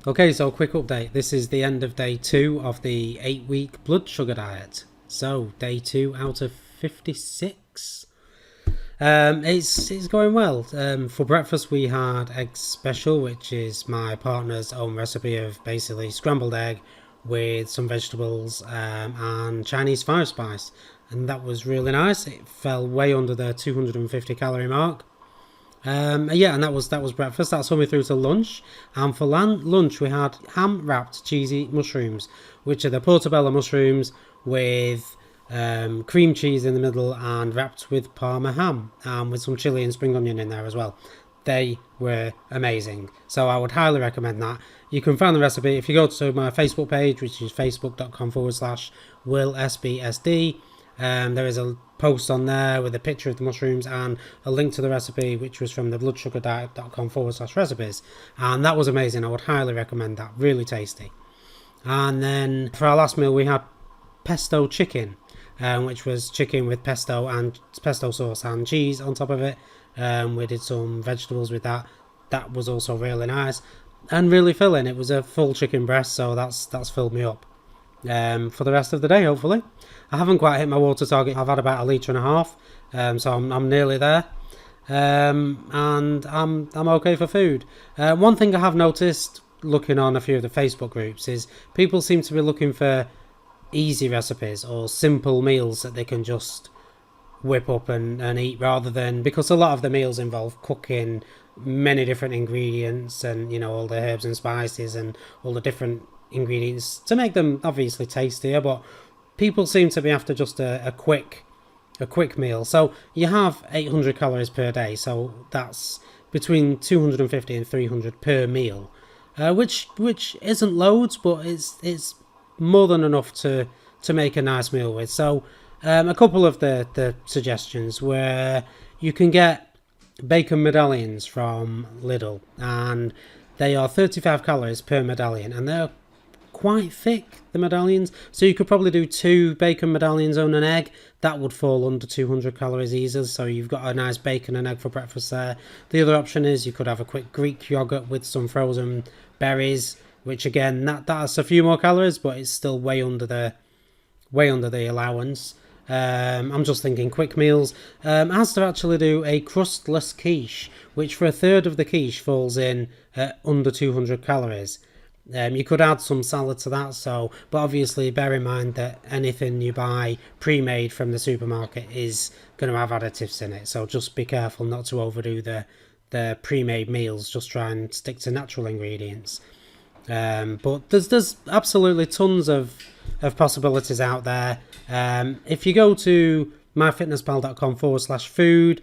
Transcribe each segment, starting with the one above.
Okay, so quick update. This is the end of day 2 of the 8-week blood sugar diet. So day 2 out of 56. It's going well. For breakfast we had egg special, which is my partner's own recipe of basically scrambled egg with some vegetables and Chinese fire spice, and that was really nice. It fell way under the 250 calorie mark. Yeah, and that was breakfast. That saw me through to lunch. And for lunch, we had ham wrapped cheesy mushrooms, which are the portobello mushrooms with cream cheese in the middle and wrapped with parma ham and with some chili and spring onion in there as well. They were amazing. So I would highly recommend that. You can find the recipe if you go to my Facebook page, which is facebook.com/WillSBSD. There is a post on there with a picture of the mushrooms and a link to the recipe, which was from the bloodsugarddiet.com/recipes. And that was amazing. I would highly recommend that. Really tasty. And then for our last meal, we had pesto chicken, which was chicken with pesto and pesto sauce and cheese on top of it. We did some vegetables with that. That was also really nice and really filling. It was a full chicken breast, so that's filled me up for the rest of the day, hopefully. I haven't quite hit my water target. I've had about 1.5 litres, so I'm nearly there, and I'm okay for food. One thing I have noticed looking on a few of the Facebook groups is people seem to be looking for easy recipes or simple meals that they can just whip up and eat, rather than, because a lot of the meals involve cooking many different ingredients and all the herbs and spices and all the different ingredients to make them obviously tastier, but people seem to be after just a quick meal. So you have 800 calories per day, so that's between 250 and 300 per meal, which isn't loads, but it's more than enough to make a nice meal with. So a couple of the suggestions where you can get bacon medallions from Lidl, and they are 35 calories per medallion, and they're quite thick, the medallions, so you could probably do 2 bacon medallions on an egg. That would fall under 200 calories easily, so you've got a nice bacon and egg for breakfast there. The other option is you could have a quick Greek yogurt with some frozen berries, which again, that's a few more calories, but it's still way under the allowance. I'm just thinking quick meals. Asda actually do a crustless quiche, which for a third of the quiche falls in at under 200 calories. You could add some salad to that, but obviously bear in mind that anything you buy pre-made from the supermarket is going to have additives in it, so just be careful not to overdo the pre-made meals. Just try and stick to natural ingredients. But there's absolutely tons of possibilities out there. If you go to myfitnesspal.com/food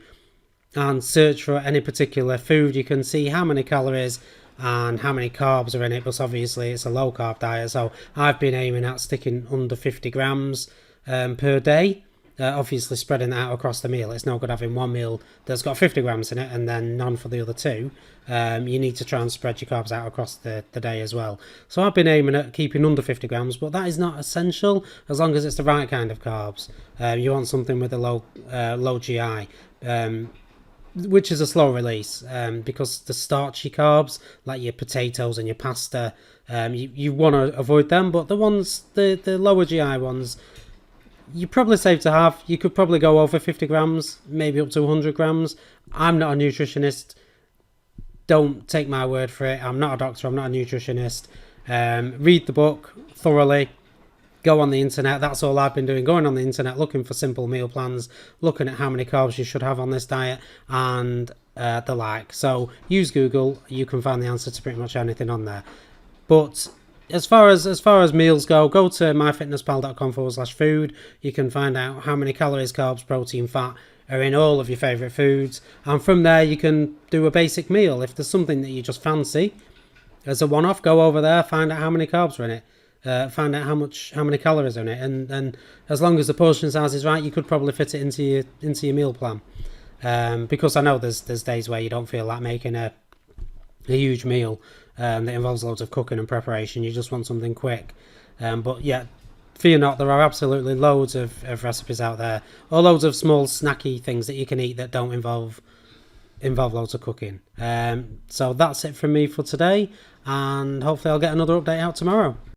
and search for any particular food, you can see how many calories and how many carbs are in it, but obviously it's a low carb diet, so I've been aiming at sticking under 50 grams per day. Obviously spreading that out across the meal. It's no good having one meal that's got 50 grams in it and then none for the other 2. You need to try and spread your carbs out across the day as well. So I've been aiming at keeping under 50 grams, but that is not essential as long as it's the right kind of carbs. You want something with a low GI, which is a slow release, because the starchy carbs like your potatoes and your pasta, you want to avoid them, but the lower GI ones, you're probably safe to have. You could probably go over 50 grams, maybe up to 100 grams. I'm not a nutritionist. Don't take my word for it. I'm not a doctor. I'm not a nutritionist. Read the book thoroughly. Go on the internet. That's all I've been doing. Going on the internet, looking for simple meal plans, looking at how many carbs you should have on this diet, and the like. So use Google. You can find the answer to pretty much anything on there. But as far as meals go to myfitnesspal.com/food. You can find out how many calories, carbs, protein, fat are in all of your favourite foods, and from there you can do a basic meal. If there's something that you just fancy as a one-off, go over there, find out how many carbs are in it, find out how many calories are in it, and as long as the portion size is right, you could probably fit it into your meal plan. Because I know there's days where you don't feel like making a huge meal that involves loads of cooking and preparation. You just want something quick. But yeah, fear not, there are absolutely loads of recipes out there, or loads of small snacky things that you can eat that don't involve involve loads of cooking. So that's it from me for today, and hopefully I'll get another update out tomorrow.